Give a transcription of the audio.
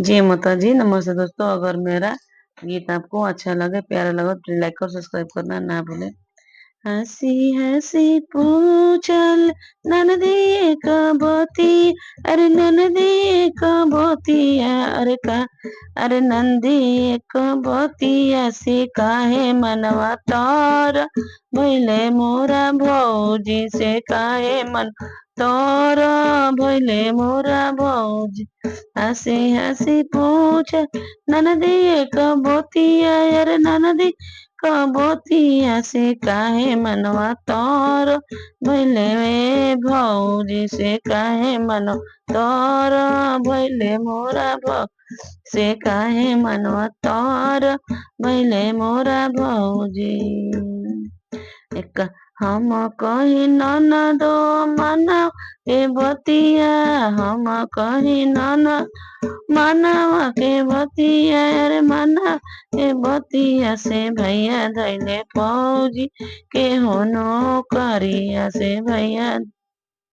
जी माता जी, नमस्ते दोस्तों। अगर मेरा गीत आपको अच्छा लगे, प्यारा लगे तो लाइक और सब्सक्राइब करना ना भूलें। हँसी हँसी पूछल ननदी कबोती, अरे ननदी कबोतिया, अरे नंदी कबोतिया से काहे मनवा तार भैले मोरा भौजी से काहे मन तोर भैले मोरा भौजी। हँसी हँसी पूछ ननदी कबोतिया, अरे ननदी कबोतिया से काहे मनवा तोर भैले भौजी से काहे मनो तोर भैले मोरा भौ से काहे मनवा तोर भैले मोरा भौजी। एक हम कही ननदो मना के बतिया, हम कही मनवा के बतिया, अरे मना के बतिया से भैया धैले फौजी के होनो करिया से भैया